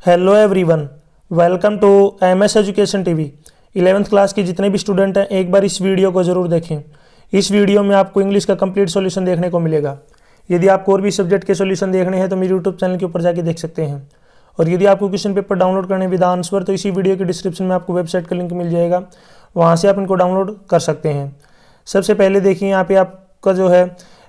Hello everyone, welcome to MS education TV. 11th class के जितने भी स्टूडेंट हैं एक बार इस वीडियो को ज़रूर देखें। इस वीडियो में आपको इंग्लिश का कंप्लीट सॉल्यूशन देखने को मिलेगा। यदि आपको और भी सब्जेक्ट के सॉल्यूशन देखने हैं तो मेरे यूट्यूब चैनल के ऊपर जाके देख सकते हैं। और यदि आपको क्वेश्चन पेपर डाउनलोड करने विद आंसर तो इसी वीडियो के डिस्क्रिप्शन में आपको वेबसाइट का लिंक मिल जाएगा, वहाँ से आप इनको डाउनलोड कर सकते हैं। सबसे पहले देखिए, यहाँ पे आपका जो है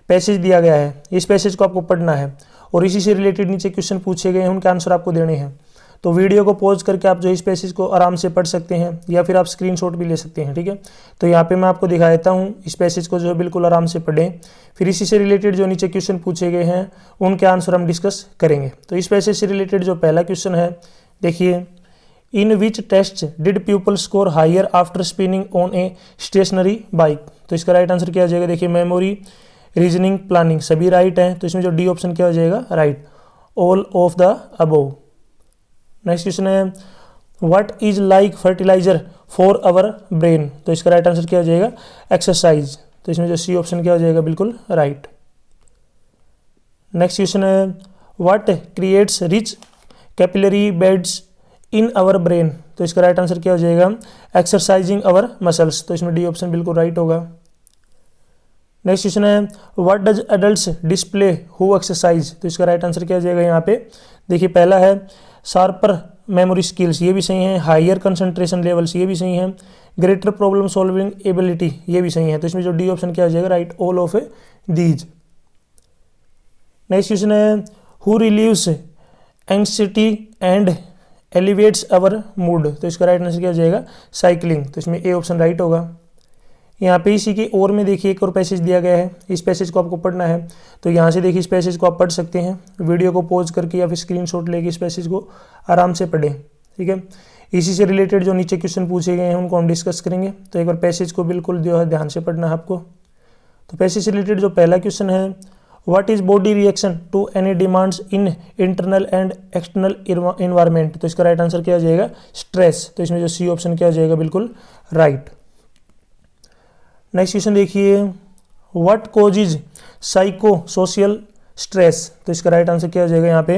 पैसेज दिया गया है, इस पैसेज को आपको पढ़ना है और इसी से रिलेटेड नीचे क्वेश्चन पूछे गए हैं, उनके आंसर आपको देने हैं। तो वीडियो को पॉज करके आप जो इस पैसेज को आराम से पढ़ सकते हैं या फिर आप स्क्रीनशॉट भी ले सकते हैं। ठीक है, तो यहाँ पे मैं आपको दिखा देता हूँ, इस पैसेज को जो है बिल्कुल आराम से पढ़ें। फिर इसी से रिलेटेड जो नीचे क्वेश्चन पूछे गए हैं उनके आंसर हम डिस्कस करेंगे। तो इस पैसेज से रिलेटेड जो पहला क्वेश्चन है, देखिए, in which test did people score higher after spinning on a stationary bike. तो इसका राइट आंसर क्या हो जाएगा? देखिए, मेमोरी, रीजनिंग, प्लानिंग सभी राइट हैं, तो इसमें जो डी ऑप्शन क्या हो जाएगा? Right, all of the above. Next question है, what is like fertilizer for our brain. तो इसका राइट आंसर क्या हो जाएगा? एक्सरसाइज। तो इसमें जो सी ऑप्शन क्या हो जाएगा? बिल्कुल राइट। नेक्स्ट क्वेश्चन है, what creates rich capillary beds in our brain. तो इसका राइट आंसर क्या हो जाएगा? Exercising our muscles. तो इसमें डी ऑप्शन बिल्कुल राइट होगा। नेक्स्ट क्वेश्चन है, what does adults display who exercise. तो इसका राइट आंसर क्या हो जाएगा? यहाँ पे देखिए, पहला है शार्पर मेमोरी स्किल्स, ये भी सही है। हायर कंसंट्रेशन लेवल्स, ये भी सही है। ग्रेटर प्रॉब्लम सॉल्विंग एबिलिटी, ये भी सही है। तो इसमें जो डी ऑप्शन क्या हो जाएगा? Right, all of these. Next question है, who relieves anxiety and elevates our mood. तो इसका राइट आंसर क्या हो जाएगा? साइकिलिंग। तो इसमें ए ऑप्शन राइट होगा। यहाँ पे इसी के और में देखिए एक और पैसेज दिया गया है, इस पैसेज को आपको पढ़ना है। तो यहाँ से देखिए, इस पैसेज को आप पढ़ सकते हैं, वीडियो को पॉज करके या फिर स्क्रीनशॉट लेके इस पैसेज को आराम से पढ़ें। ठीक है, इसी से रिलेटेड जो नीचे क्वेश्चन पूछे गए हैं उनको हम डिस्कस करेंगे। तो एक बार पैसेज को बिल्कुल जो है ध्यान से पढ़ना है आपको। तो पैसेज से रिलेटेड जो पहला क्वेश्चन है, what is body reaction to any demands in internal and external environment. तो इसका राइट आंसर क्या हो जाएगा? स्ट्रेस। तो इसमें जो सी ऑप्शन क्या हो जाएगा? बिल्कुल राइट। नेक्स्ट क्वेश्चन देखिए, what causes psychosocial stress. तो इसका राइट आंसर क्या हो जाएगा? यहाँ पे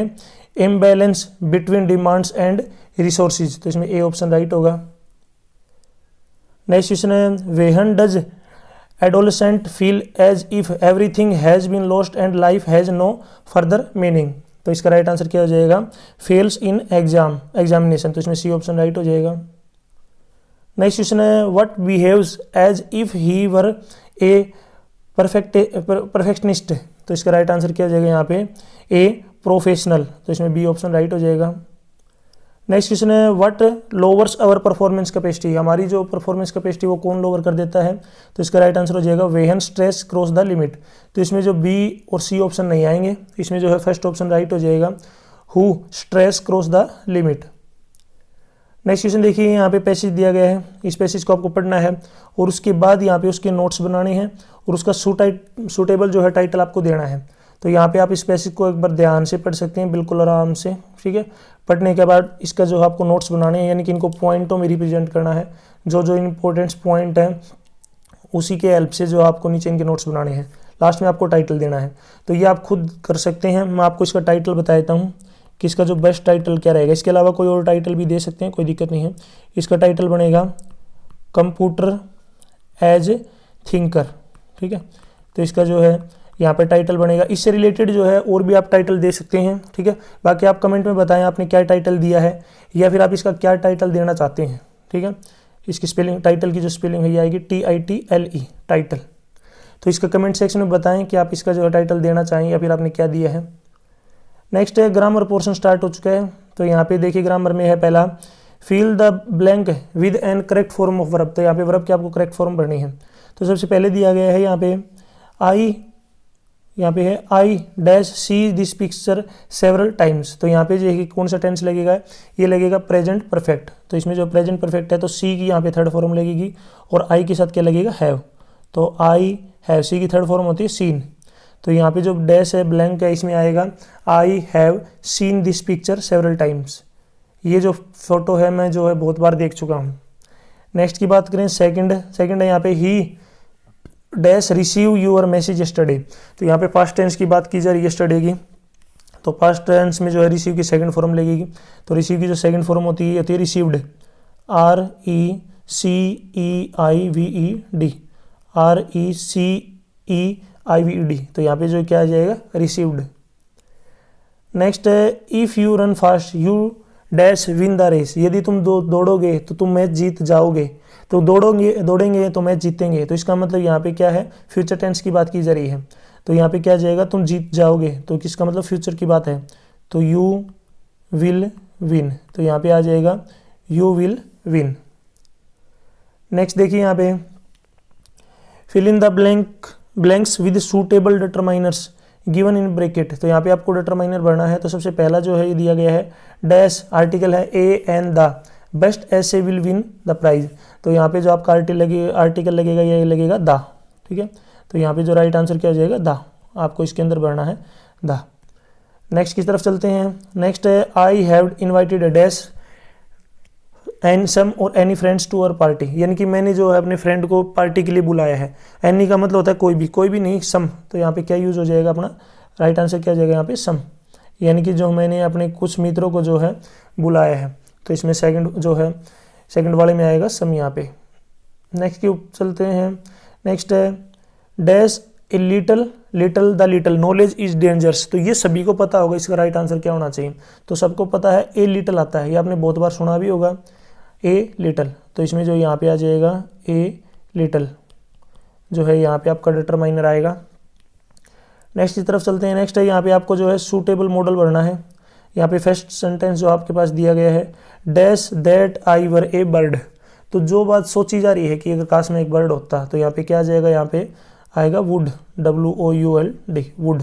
imbalance between demands and resources. तो इसमें ए ऑप्शन राइट होगा। नेक्स्ट क्वेश्चन है, when does adolescent feel as if everything has been lost and life has no further meaning. तो इसका राइट आंसर क्या हो जाएगा? Fails in examination. तो इसमें सी ऑप्शन राइट हो जाएगा। नेक्स्ट क्वेश्चन है, what behaves as if he were a perfectionist. तो इसका राइट आंसर क्या हो जाएगा? यहाँ पे ए प्रोफेशनल। तो इसमें बी ऑप्शन राइट हो जाएगा। नेक्स्ट क्वेश्चन है, what lowers our performance capacity. हमारी जो परफॉर्मेंस कैपेसिटी वो कौन लोअर कर देता है? तो इसका राइट आंसर हो जाएगा when stress cross the limit. तो इसमें जो बी और सी ऑप्शन नहीं आएंगे, इसमें जो है फर्स्ट ऑप्शन राइट हो जाएगा, who stress cross the limit. Next question देखिए, यहाँ पे पैसेज दिया गया है, इस पैसेज को आपको पढ़ना है और उसके बाद यहाँ पे उसके नोट्स बनाने हैं और उसका सूटेबल जो है टाइटल आपको देना है। तो यहाँ पे आप इस पैसेज को एक बार ध्यान से पढ़ सकते हैं, बिल्कुल आराम से। ठीक है, पढ़ने के बाद इसका जो आपको नोट्स बनाने हैं, यानी कि इनको पॉइंटों में रिप्रेजेंट करना है। जो जो इंपॉर्टेंट पॉइंट हैं उसी के हेल्प से जो आपको नीचे इनके नोट्स बनाने हैं। लास्ट में आपको टाइटल देना है, तो ये आप खुद कर सकते हैं। मैं आपको इसका टाइटल बता देता हूँ कि इसका जो बेस्ट टाइटल क्या रहेगा। इसके अलावा कोई और टाइटल भी दे सकते हैं, कोई दिक्कत नहीं है। इसका टाइटल बनेगा कंप्यूटर एज थिंकर। ठीक है, तो इसका जो है यहाँ पे टाइटल बनेगा। इससे रिलेटेड जो है और भी आप टाइटल दे सकते हैं। ठीक है, बाकी आप कमेंट में बताएं आपने क्या टाइटल दिया है या फिर आप इसका क्या टाइटल देना चाहते हैं। ठीक है, इसकी स्पेलिंग, टाइटल की जो स्पेलिंग है ये आएगी TITLE, टाइटल। तो इसका कमेंट सेक्शन में बताएं कि आप इसका जो है टाइटल देना चाहें या फिर आपने क्या दिया है। नेक्स्ट है, ग्रामर पोर्शन स्टार्ट हो चुका है। तो यहाँ पे देखिए, ग्रामर में है पहला, fill the blank with an correct form of verb. तो यहाँ पे वर्ब की आपको करेक्ट फॉर्म भरनी है। तो सबसे पहले दिया गया है यहाँ पे I dash see this picture several times. तो यहाँ पे जो है कौन सा टेंस लगेगा? ये लगेगा प्रेजेंट परफेक्ट। तो इसमें जो प्रेजेंट परफेक्ट है तो सी की यहाँ पे थर्ड फॉर्म लगेगी और आई के साथ क्या लगेगा? हैव। तो आई हैव, सी की थर्ड फॉर्म होती है सीन। तो यहाँ पे जो डैश है, ब्लैंक है, इसमें आएगा I have seen this picture several times. ये जो फोटो है मैं जो है बहुत बार देख चुका हूँ। नेक्स्ट की बात करें, सेकंड है यहाँ पे, he dash receive your message yesterday. तो यहाँ पे पास्ट टेंस की बात की जा रही है यस्टरडे की। तो पास्ट टेंस में जो है रिसीव की सेकंड फॉर्म लगेगी। तो रिसीव की जो सेकंड फॉर्म होती है रिसीव्ड, RECEIVED, RECEIVED। तो यहाँ पे जो क्या आ जाएगा रिसीव्ड। नेक्स्ट है if you run fast you dash win the race. यदि तुम दौड़ोगे तो तुम मैच जीत जाओगे। तो दौड़ेंगे तो मैच जीतेंगे। तो इसका मतलब यहाँ पे क्या है, फ्यूचर टेंस की बात की जा रही है। तो यहाँ पे क्या जाएगा, तुम जीत जाओगे, तो किसका मतलब फ्यूचर की बात है, तो यू विल विन। तो यहाँ पे आ जाएगा यू विल विन। नेक्स्ट देखिए यहाँ पे fill in the blanks with suitable determiners given in bracket. तो यहाँ पे आपको डिटरमाइनर भरना है। तो सबसे पहला जो है ये दिया गया है डैश, आर्टिकल है ए एंड द, बेस्ट ऐसे विल विन द प्राइज। तो यहाँ पे जो आपका आर्टिकल लगेगा ये लगेगा द, ठीक है। तो यहाँ पे जो राइट आंसर क्या हो जाएगा द, आपको इसके अंदर भरना है द। नेक्स्ट की तरफ चलते हैं। नेक्स्ट है I have invited a dash and some और any friends to our party. यानी कि मैंने जो है अपने फ्रेंड को पार्टी के लिए बुलाया है। एनी का मतलब होता है कोई भी नहीं, सम। तो यहाँ पे क्या यूज हो जाएगा अपना, राइट आंसर क्या हो जाएगा यहाँ पे सम। यानी कि जो मैंने अपने कुछ मित्रों को जो है बुलाया है। तो इसमें सेकंड वाले में आएगा सम यहाँ पे। नेक्स्ट की चलते हैं। नेक्स्ट है dash a little the little knowledge is dangerous. तो ये सभी को पता होगा, इसका राइट आंसर क्या होना चाहिए। तो सबको पता है ए लिटल आता है, ये आपने बहुत बार सुना भी होगा ए लिटल। तो इसमें जो यहाँ पे आ जाएगा ए लिटल जो है यहाँ पे आपका डिटरमाइनर आएगा। नेक्स्ट की तरफ चलते हैं। नेक्स्ट है यहाँ पे आपको जो है सूटेबल मॉडल भरना है। यहाँ पे फर्स्ट सेंटेंस जो आपके पास दिया गया है dash that I were A bird. तो जो बात सोची जा रही है कि अगर काश में एक बर्ड होता, तो यहाँ पे क्या आ जाएगा, यहाँ पे आएगा वुड, WOULD, वुड।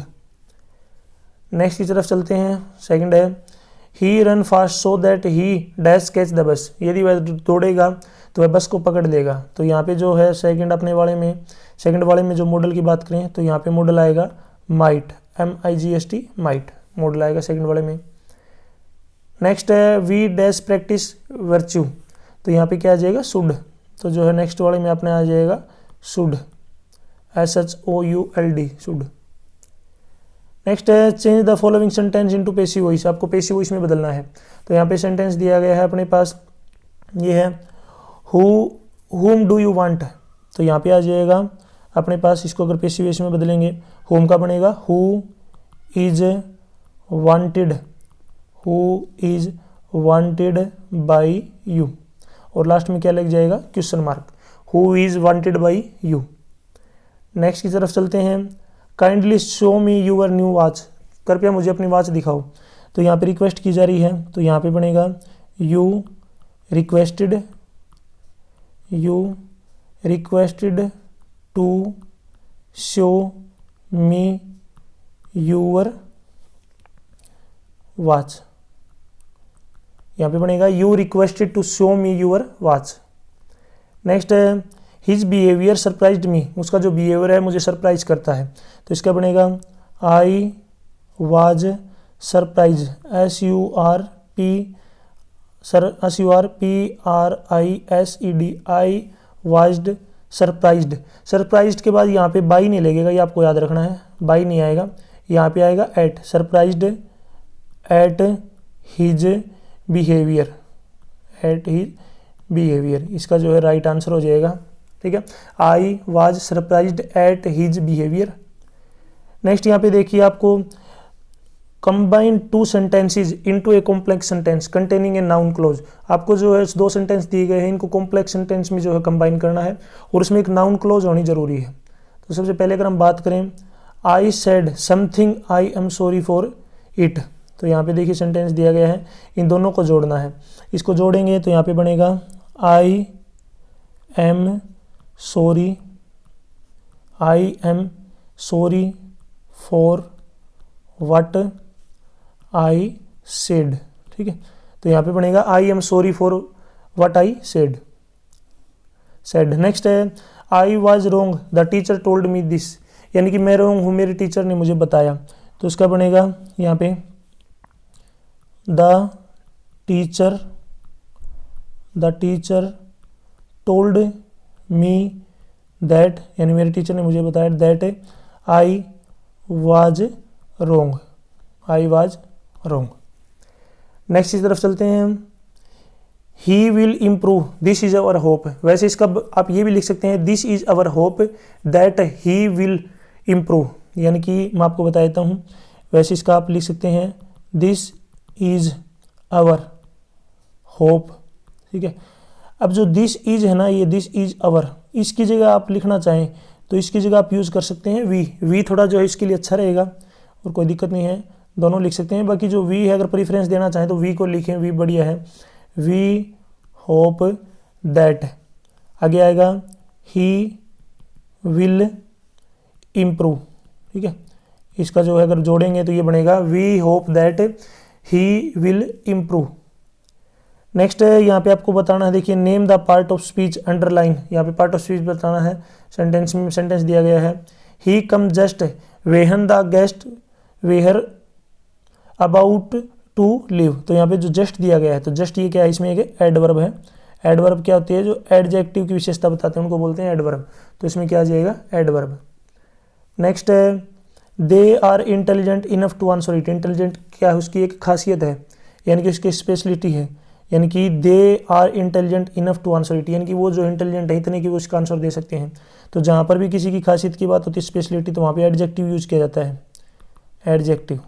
नेक्स्ट की तरफ चलते हैं। सेकंड है he run fast so that he dash catch the bus. यदि वह दौड़ेगा तो वह बस को पकड़ लेगा। तो यहाँ पे जो है सेकंड वाले में जो मॉडल की बात करें तो यहाँ पे मॉडल आएगा माइट, MIGHT, माइट मॉडल आएगा सेकंड वाले में। नेक्स्ट है वी डैश प्रैक्टिस वर्च्यू। तो यहाँ पे क्या आ जाएगा शुड। तो जो है नेक्स्ट वाले में अपने आ जाएगा शुड, SHOULD, शुड। नेक्स्ट है change the following sentence into passive voice. आपको पैसिव वॉइस में बदलना है। तो यहाँ पे सेंटेंस दिया गया है अपने पास, ये है whom do you want। तो यहाँ पे आ जाएगा अपने पास, इसको अगर पैसिव वॉइस में बदलेंगे whom का बनेगा who is wanted by you। और लास्ट में क्या लग जाएगा, question mark, who is wanted by you। Next की तरफ चलते हैं। Kindly show me your new watch. कृपया मुझे अपनी वॉच दिखाओ। तो यहाँ पे रिक्वेस्ट की जा रही है। तो यहाँ पे बनेगा you requested to show me your watch. यहाँ पे बनेगा you requested to show me your watch. Next है हिज बिहेवियर सरप्राइज्ड मी। उसका जो बिहेवियर है मुझे सरप्राइज करता है। तो इसका बनेगा I was surprise, SURPRISED, I was surprised. Surprised के बाद यहाँ पे बाई नहीं लगेगा, ये आपको याद रखना है, बाई नहीं आएगा, यहाँ पे आएगा at, surprised at his behaviour, इसका जो है राइट आंसर हो जाएगा, ठीक है। I was surprised at his behaviour. Next यहाँ पे देखिए आपको combine two sentences into a complex sentence containing a noun clause. आपको जो है दो सेंटेंस दिए गए हैं, इनको कॉम्प्लेक्स सेंटेंस में जो है कंबाइन करना है और उसमें एक नाउन क्लोज होनी जरूरी है। तो सबसे पहले अगर हम बात करें I said something I am sorry for it. तो यहाँ पे देखिए सेंटेंस दिया गया है, इन दोनों को जोड़ना है। इसको जोड़ेंगे तो यहाँ पे बनेगा I am sorry for what I said, ठीक है। तो यहाँ पे बनेगा I am sorry for what I said. Next है I was wrong the teacher told me this. यानी कि मैं रोंग हूँ, मेरे टीचर ने मुझे बताया। तो उसका बनेगा यहाँ पे the teacher told me that, यानी मेरे टीचर ने मुझे बताया that I was wrong, I was wrong. Next की तरफ चलते हैं हम। ही will improve, this is our hope. वैसे इसका आप ये भी लिख सकते हैं, this is our hope that he will improve, यानी कि मैं आपको बता देता हूँ। वैसे इसका आप लिख सकते हैं, दिस इज अवर होप, ठीक है। अब जो दिस इज है ना, ये दिस इज अवर, इसकी जगह आप लिखना चाहें तो इसकी जगह आप यूज़ कर सकते हैं वी थोड़ा जो है इसके लिए अच्छा रहेगा और कोई दिक्कत नहीं है, दोनों लिख सकते हैं। बाकी जो वी है, अगर प्रेफरेंस देना चाहें तो वी को लिखें, वी बढ़िया है। वी होप दैट, आगे आएगा ही विल इम्प्रूव, ठीक है। इसका जो है अगर जोड़ेंगे तो ये बनेगा we hope that he will improve. Next है, यहाँ पे आपको बताना है, देखिए name the part of speech underline, यहाँ पे पार्ट ऑफ स्पीच बताना है। सेंटेंस में सेंटेंस दिया गया है, he come just when the guest were about to leave. तो यहाँ पे जो जस्ट दिया गया है, तो जस्ट ये क्या है, इसमें एक एडवर्ब है। एडवर्ब क्या होती है, जो एडजेक्टिव की विशेषता बताते हैं उनको बोलते हैं एडवर्ब। तो इसमें क्या आ जाएगा, एडवर्ब। नेक्स्ट है, they are intelligent enough to answer it. Intelligent क्या है, उसकी एक खासियत है, यानी कि उसकी स्पेशलिटी है, यानी कि they are intelligent enough to answer it, यानी कि वो जो इंटेलिजेंट है इतने कि वो इसका आंसर दे सकते हैं। तो जहाँ पर भी किसी की खासियत की बात होती है, स्पेशलिटी, तो वहाँ पे एडजेक्टिव यूज किया जाता है, एडजेक्टिव।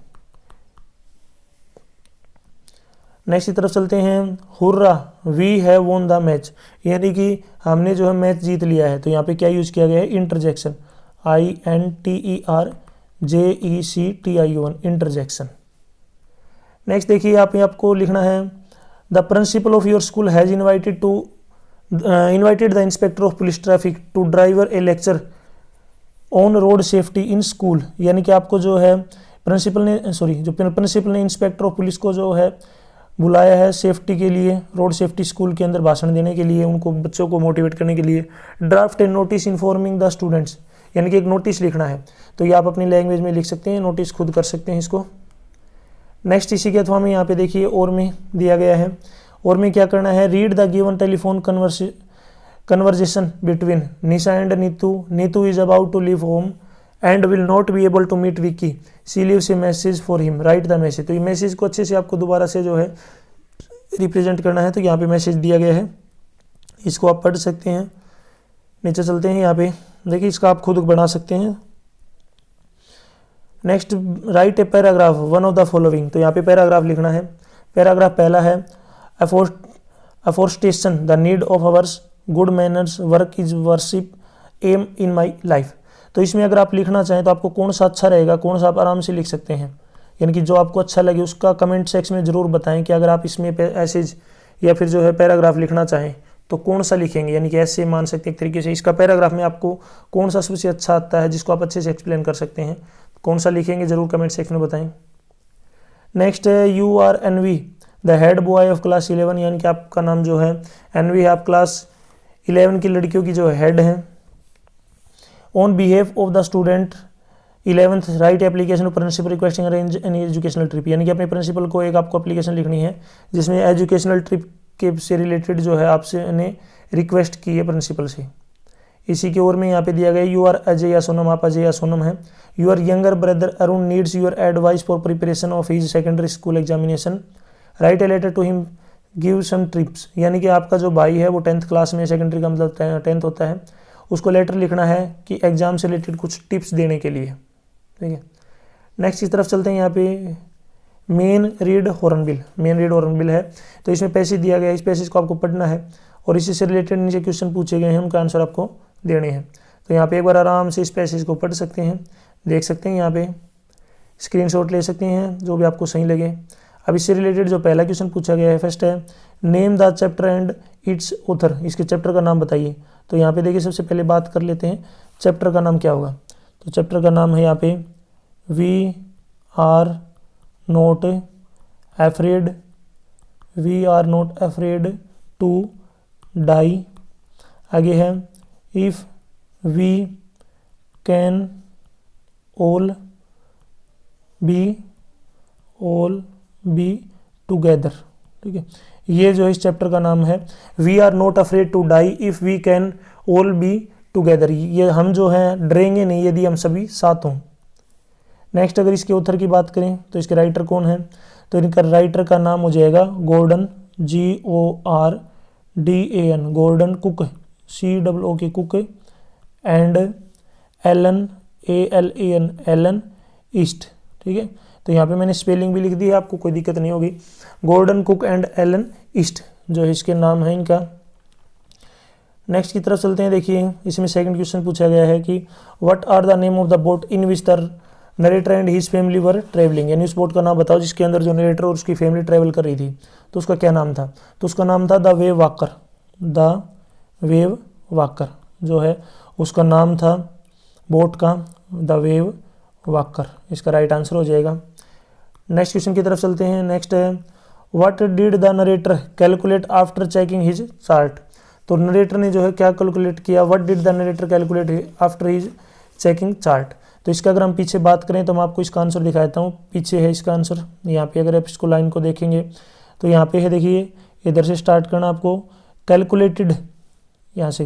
नेक्स्ट की तरफ चलते हैं, hurrah we have won the match, यानी कि हमने जो है मैच जीत लिया है। तो यहाँ पे क्या यूज किया गया है, इंटरजेक्शन, INTERJECTION, इंटरजेक्शन। नेक्स्ट देखिए, यहाँ पे आपको लिखना है, the principal of your school has invited the inspector of police traffic to driver a lecture on road safety in school, यानी कि आपको जो है प्रिंसिपल ने इंस्पेक्टर ऑफ पुलिस को जो है बुलाया है सेफ्टी के लिए, रोड सेफ्टी स्कूल के अंदर भाषण देने के लिए, उनको बच्चों को मोटिवेट करने के लिए। Draft A notice informing the students, यानी कि एक नोटिस लिखना है। तो ये आप अपनी लैंग्वेज में लिख सकते हैं, नोटिस खुद कर सकते हैं इसको। नेक्स्ट इसी के अथवा में यहाँ पे देखिए और में दिया गया है, और में क्या करना है, read the given telephone conversation between Nisha and Nitu. Nitu is about to leave home and will not be able to meet Vicky, she leaves a message for him, write the message. तो ये मैसेज को अच्छे से आपको दोबारा से जो है रिप्रेजेंट करना है। तो यहाँ पे मैसेज दिया गया है, इसको आप पढ़ सकते हैं। नीचे चलते हैं, यहाँ पे देखिए इसका आप खुद बना सकते हैं। Next, write a paragraph one of the following. तो यहाँ पे पैराग्राफ लिखना है। पैराग्राफ पहला है, afforestation the need of hours good manners work is worship aim in my life. तो इसमें अगर आप लिखना चाहें तो आपको कौन सा अच्छा रहेगा, कौन सा आप आराम से लिख सकते हैं, यानी कि जो आपको अच्छा लगे उसका कमेंट सेक्शन में ज़रूर बताएं कि अगर आप इसमें ऐसेज या फिर जो है पैराग्राफ लिखना चाहें तो कौन सा लिखेंगे, यानी कि ऐसे मान सकते हैं एक तरीके से। इसका पैराग्राफ में आपको कौन सा सबसे अच्छा आता है जिसको आप अच्छे से एक्सप्लेन कर सकते हैं, कौन सा लिखेंगे ज़रूर कमेंट सेक्शन में बताएं। नेक्स्ट है, you are Anvi the head boy of class 11, यानी कि आपका नाम जो है एनवी है, आप क्लास 11 की लड़कियों की जो हेड हैं। On behave of the student 11th write application principal requesting arrange any educational trip, यानी कि अपने प्रिंसिपल को एक आपको एप्लीकेशन लिखनी है जिसमें एजुकेशनल ट्रिप के से रिलेटेड जो है आपसे ने रिक्वेस्ट की है प्रिंसिपल से। इसी के ओर में यहाँ पे दिया गया, यू आर अजय या सोनम, आप अजय या सोनम है। Your younger brother Arun needs your advice for preparation of his secondary school examination, write a letter to him give some tips, यानी कि आपका जो भाई है वो 10th क्लास में, सेकेंडरी का मतलब 10th होता है, उसको लेटर लिखना है कि एग्जाम से रिलेटेड कुछ टिप्स देने के लिए, ठीक है। नेक्स्ट की तरफ चलते हैं, यहाँ पे main read hornbill, main read hornbill है। तो इसमें पैसेज दिया गया है, इस पैसेज को आपको पढ़ना है और इसी से रिलेटेड नीचे क्वेश्चन पूछे गए हैं, उनका आंसर आपको देने हैं। तो यहाँ पे एक बार आराम से इस पैसेज को पढ़ सकते हैं, देख सकते हैं, यहाँ पे स्क्रीनशॉट ले सकते हैं जो भी आपको सही लगे। अब इससे रिलेटेड जो पहला क्वेश्चन पूछा गया है, फर्स्ट है, name the chapter and it's author, इसके चैप्टर का नाम बताइए। तो यहाँ पे देखिए सबसे पहले बात कर लेते हैं चैप्टर का नाम क्या होगा। तो चैप्टर का नाम है यहाँ पे we are not afraid to die. आगे है, if we can all be together, ठीक है। ये जो इस चैप्टर का नाम है, we are not afraid to die if we can all be together, ये हम जो हैं डरेंगे नहीं यदि हम सभी साथ हों। नेक्स्ट अगर इसके ऑथर की बात करें तो इसके राइटर कौन है, तो इनका राइटर का नाम हो जाएगा Gordon, GORDAN, Gordon Cook, COOK Cook, and Alan, ALAN, Alan East. ठीक है, तो यहाँ पे मैंने स्पेलिंग भी लिख दी है, आपको कोई दिक्कत नहीं होगी। Gordon Cook and Alan East जो इसके नाम है इनका। नेक्स्ट की तरफ चलते हैं। देखिए इसमें सेकंड क्वेश्चन पूछा गया है कि what are the name of the boat in which the narrator and his family were travelling, यानी उस बोट का नाम बताओ जिसके अंदर जो नरेटर और उसकी फैमिली ट्रेवल कर रही थी, तो उसका क्या नाम था, तो उसका नाम था the wave walker, the wave walker जो है उसका नाम था बोट का द वेव वॉकर, इसका राइट आंसर हो जाएगा। नेक्स्ट क्वेश्चन की तरफ चलते हैं। नेक्स्ट है what did the narrator calculate after checking his chart, तो नरेटर ने जो है क्या कैलकुलेट किया, what did the narrator calculate after his checking chart, तो इसका अगर हम पीछे बात करें तो मैं आपको इसका आंसर दिखाता हूँ। पीछे है इसका आंसर, यहाँ पे अगर आप इसको लाइन को देखेंगे तो यहाँ पे है, देखिए इधर से स्टार्ट करना आपको, कैलकुलेटेड, यहाँ से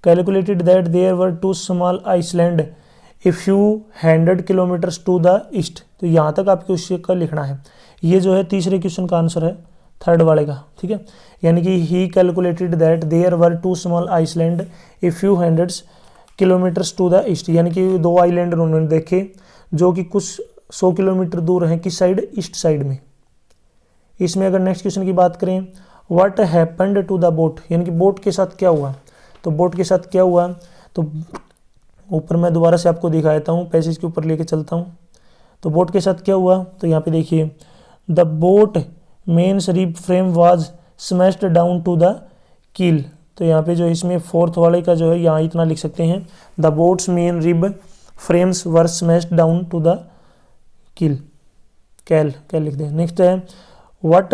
calculated that there were 2 small island a few 100 kilometres to the east, तो यहाँ तक आपको उससे का लिखना है। ये जो है तीसरे क्वेश्चन का आंसर है, थर्ड वाले का। ठीक है, यानी कि he calculated that there were 2 small island a few 100 kilometres to the east, यानी कि 2 आइलैंड उन्होंने देखे जो कि कुछ 100 किलोमीटर दूर हैं, किस साइड, ईस्ट साइड में। इसमें अगर नेक्स्ट क्वेश्चन की बात करें, what happened to the boat, यानी कि बोट के साथ क्या हुआ, तो बोट के साथ क्या हुआ, तो ऊपर मैं दोबारा से आपको दिखा देता हूँ, पैसेज के ऊपर लेके चलता हूँ। तो बोट के साथ क्या हुआ, तो यहाँ पे देखिए the boat main rib frame was smashed down to the keel, तो यहाँ पे जो इसमें फोर्थ वाले का जो है यहाँ इतना लिख सकते हैं, the boat's main rib frames were smashed down to the keel, कैल लिख दें। नेक्स्ट है what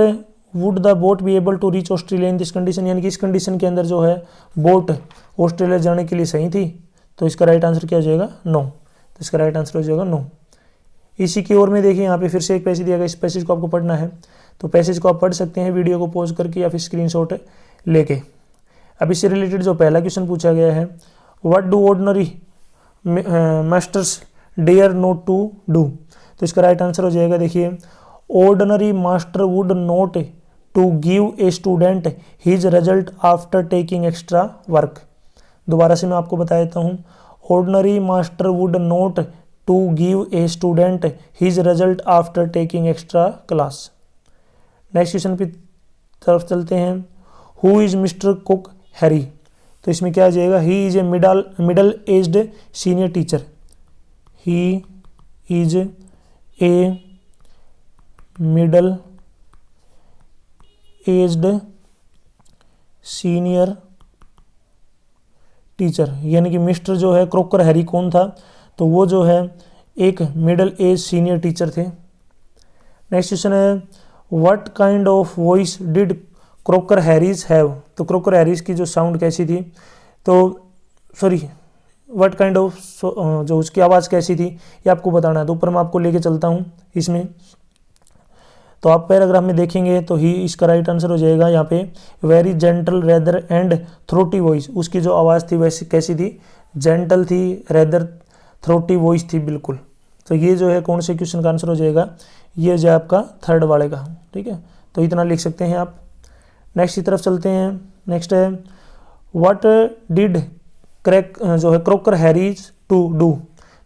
would the boat be able to reach Australia in this condition, यानी कि इस कंडीशन के अंदर जो है बोट ऑस्ट्रेलिया जाने के लिए सही थी, तो इसका राइट आंसर क्या हो जाएगा, नो, तो इसका राइट आंसर हो जाएगा नो। इसी की ओर में देखिए यहाँ पे फिर से एक पैसेज दिया गया, इस पैसेज को आपको पढ़ना है, तो पैसेज को आप पढ़ सकते हैं वीडियो को पॉज करके या फिर स्क्रीनशॉट लेके। अब इससे रिलेटेड जो पहला क्वेश्चन पूछा गया है, what do ordinary masters dare not to do, तो इसका राइट आंसर हो जाएगा, देखिए ordinary master would not to give a student his result after taking extra work. दोबारा से मैं आपको बता देता हूँ, ordinary master would not to give a student his result after taking extra class. Next question की तरफ चलते हैं, who is mister Cook Harry, तो इसमें क्या आ जाएगा, he is a middle aged senior teacher, he is a middle aged senior teacher, यानी कि मिस्टर जो है क्रोकर हैरी कौन था, तो वो जो है एक मिडल एज सीनियर टीचर थे। नेक्स्ट क्वेश्चन है what kind of voice did croaker Harry's have, तो क्रोकर हैरीज की जो साउंड कैसी थी, तो सॉरी व्हाट काइंड ऑफ, जो उसकी आवाज़ कैसी थी ये आपको बताना है, तो ऊपर मैं आपको लेके चलता हूँ इसमें। तो आप पैराग्राफ में देखेंगे तो ही इसका राइट आंसर हो जाएगा यहाँ पे, very gentle rather and throaty voice, उसकी जो आवाज़ थी वैसी कैसी थी, जेंटल थी, रेदर थ्रोटी वॉइस थी बिल्कुल। तो ये जो है कौन से क्वेश्चन का आंसर हो जाएगा, ये जो आपका थर्ड वाले का। ठीक है, तो इतना लिख सकते हैं आप। नेक्स्ट की तरफ चलते हैं। नेक्स्ट है व्हाट डिड जो है क्रोकर हैरीज टू डू,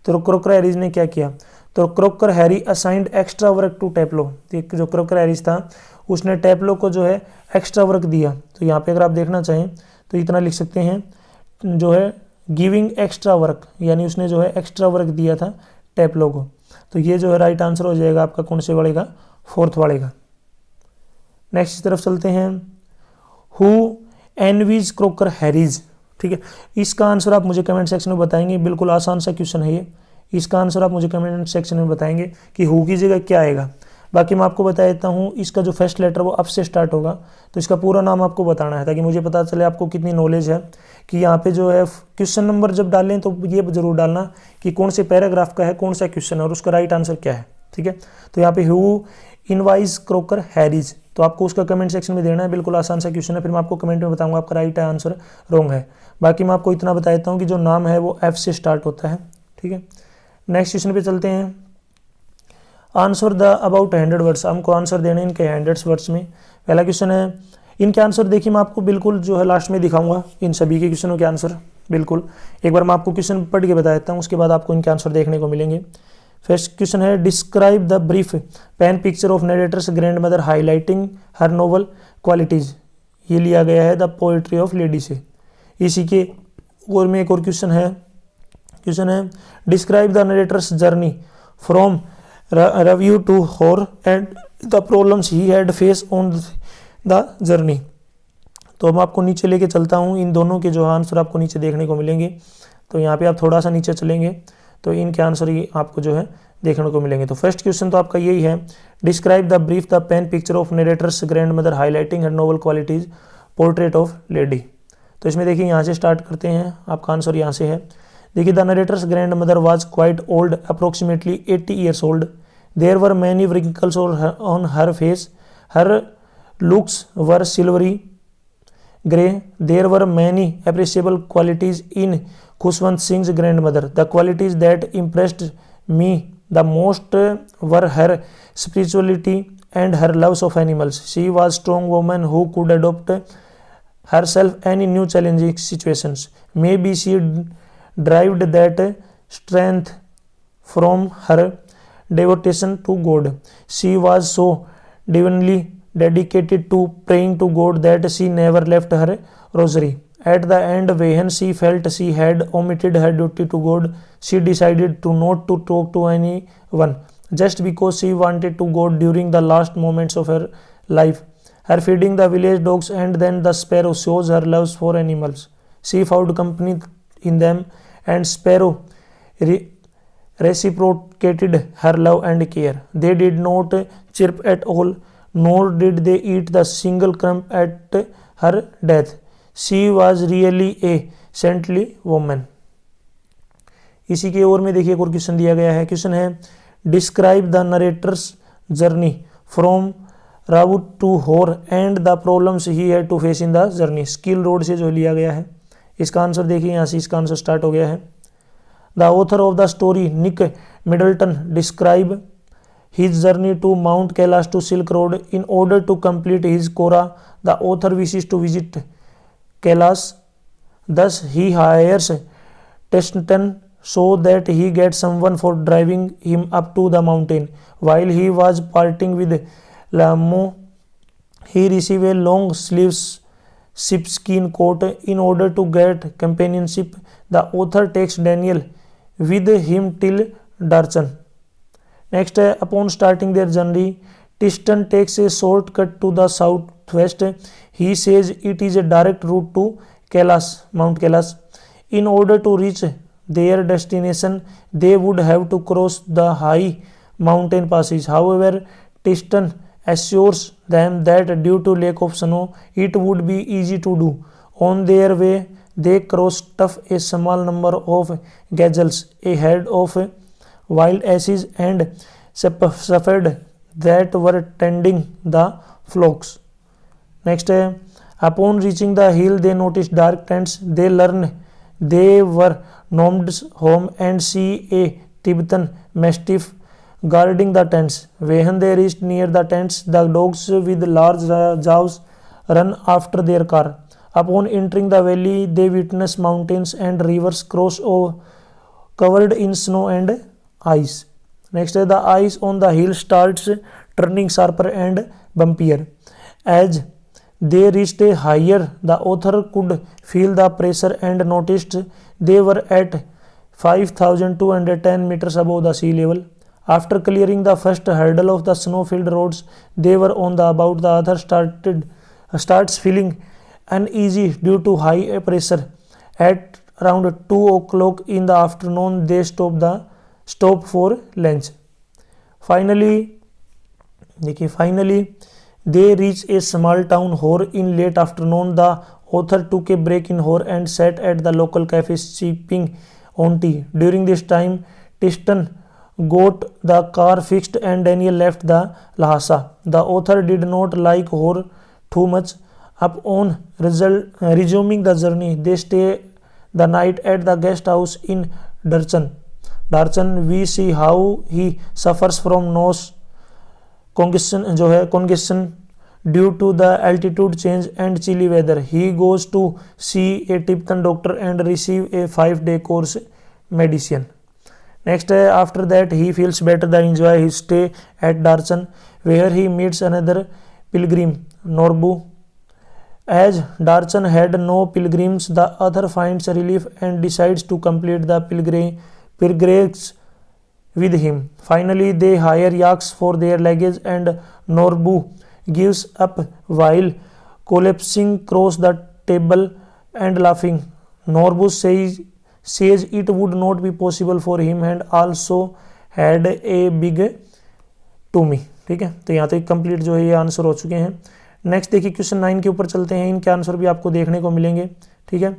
तो क्रोकर हैरीज ने क्या किया, तो Crocker Harris assigned extra work to Taplow, तो जो क्रोकर हैरीज था उसने टेप्लो को जो है एक्स्ट्रा वर्क दिया, तो यहाँ पे अगर आप देखना चाहें तो इतना लिख सकते हैं, जो है गिविंग एक्स्ट्रा वर्क, यानी उसने जो है एक्स्ट्रा वर्क दिया था टेप्लो को, तो ये जो है राइट आंसर हो जाएगा आपका कौन से वाले का, फोर्थ वाले का। नेक्स्ट की तरफ चलते हैं, हु एनवीज क्रोकर हैरीज, ठीक है, इसका आंसर आप मुझे कमेंट सेक्शन में बताएंगे, बिल्कुल आसान सा क्वेश्चन है ये, इसका आंसर आप मुझे कमेंट सेक्शन में बताएंगे कि हु की जगह क्या आएगा। बाकी मैं आपको बता देता हूँ, इसका जो फर्स्ट लेटर वो अप से स्टार्ट होगा, तो इसका पूरा नाम आपको बताना है ताकि मुझे पता चले आपको कितनी नॉलेज है, कि यहाँ पे जो है क्वेश्चन नंबर जब डालें तो ये जरूर डालना कि कौन से पैराग्राफ का है, कौन सा क्वेश्चन है और उसका राइट आंसर क्या है। ठीक है, तो यहाँ पे हु इनवाइज क्रोकर हैरीज, तो आपको उसका कमेंट सेक्शन में देना है, बिल्कुल आसान सा क्वेश्चन है, फिर मैं आपको कमेंट में बताऊंगा आपका राइट आंसर रॉन्ग है। बाकी मैं आपको इतना बता देता हूँ कि जो नाम है वो एफ से स्टार्ट होता है। ठीक है, नेक्स्ट क्वेश्चन पे चलते हैं। आंसर द अबाउट 100 वर्ड्स, हमको आंसर देने इनके 100 वर्ड्स में। पहला क्वेश्चन है, इनके आंसर देखिए मैं आपको बिल्कुल जो है लास्ट में दिखाऊंगा इन सभी के क्वेश्चनों के आंसर। बिल्कुल एक बार मैं आपको क्वेश्चन पढ़ के बता देता हूँ, उसके बाद आपको इनके आंसर देखने को मिलेंगे। फर्स्ट क्वेश्चन है, describe the brief pen picture of narrator's grandmother highlighting her noble qualities. ये लिया गया है द पोएट्री ऑफ लेडी से। इसी के और में एक और क्वेश्चन है describe the narrator's journey from Ravu to Hor and the problems he had face on the journey. तो अब आपको नीचे लेके चलता हूँ, इन दोनों के जो आंसर आपको नीचे देखने को मिलेंगे। तो यहाँ पे आप थोड़ा सा नीचे चलेंगे तो इनके आंसर ही आपको जो है देखने को मिलेंगे। तो फर्स्ट क्वेश्चन तो आपका यही है, describe the brief the pen picture of narrator's grandmother highlighting her noble qualities portrait of lady. तो इसमें देखिए यहाँ से स्टार्ट करते हैं, आपका आंसर यहाँ से है। देखिए the narrator's grandmother was quite old, approximately 80 years old. There were many wrinkles on her face, her looks were silvery grey. There were many appreciable qualities in Khushwant Singh's grandmother. The qualities that impressed me the most were her spirituality and her loves of animals. She was a strong woman who could adopt herself any new challenging situations. Maybe she derived that strength from her devotion to God. She was so divinely dedicated to praying to God that she never left her rosary. At the end, when she felt she had omitted her duty to God, she decided to not to talk to anyone, just because she wanted to God during the last moments of her life. Her feeding the village dogs and then the sparrows shows her love for animals. She found company in them, and sparrow reciprocated her love and care. They did not chirp at all, nor did they eat the single crumb at her death. She was really a saintly woman. इसी के और में देखिए एक और question दिया गया है। क्वेश्चन है, describe the narrator's journey from Ravu to Hor and the problems he had to face in the journey. स्किल रोड से जो लिया गया है, इसका आंसर देखिए यहाँ से इसका आंसर स्टार्ट हो गया है। The author of the story Nick Middleton describe his journey to Mount Kailash to Silk Road. In order to complete his Kora, the author wishes to visit Kailash. Thus, he hires Teston so that he gets someone for driving him up to the mountain. While he was parting with Lamo, he received a long sleeves sheepskin coat. In order to get companionship, the author takes Daniel with him till Darchan. Next, upon starting their journey, Tiston takes a shortcut to the southwest. He says it is a direct route to Kailash, Mount Kailash. In order to reach their destination, they would have to cross the high mountain passes. However, Tiston assures them that due to lack of snow, it would be easy to do. On their way, they cross a small number of gazelles, a herd of wild asses and shepherd that were tending the flocks. Next, upon reaching the hill, they noticed dark tents. They learned they were gnomes' home and see a Tibetan mastiff guarding the tents. When they reached near the tents, the dogs with large jaws run after their car. Upon entering the valley, they witnessed mountains and rivers cross over, covered in snow and ice. Next, the ice on the hill starts turning sharper and bumpier. As they reached a higher, the author could feel the pressure and noticed they were at 5,210 meters above the sea level. After clearing the first hurdle of the snow-filled roads, they were on the about. The author starts feeling uneasy due to high pressure. At around 2 o'clock in the afternoon, they stop for lunch. Finally, they reach a small town Hor in late afternoon. The author took a break in Hor and sat at the local cafe sipping on tea. During this time, Tiston got the car fixed and Daniel left the Lhasa. The author did not like Hor too much. Upon resuming the journey, they stay the night at the guest house in Darchan. Darchen we see how he suffers from nose congestion जो है congestion due to the altitude change and chilly weather. He goes to see a Tibetan doctor and receive a 5-day course medicine. Next, after that he feels better. The enjoy his stay at Darsan, where he meets another pilgrim, Norbu. As Darsan had no pilgrims, the author finds relief and decides to complete the pilgrimage with him. Finally, they hire yaks for their luggage and Norbu gives up while collapsing across the table and laughing. Norbu says it would not be possible for him and also had a big tummy. ठीक है, तो यहाँ तक complete जो है ये answer हो चुके हैं. नेक्स्ट देखिए क्वेश्चन 9 के ऊपर चलते हैं. इनके आंसर भी आपको देखने को मिलेंगे. ठीक है,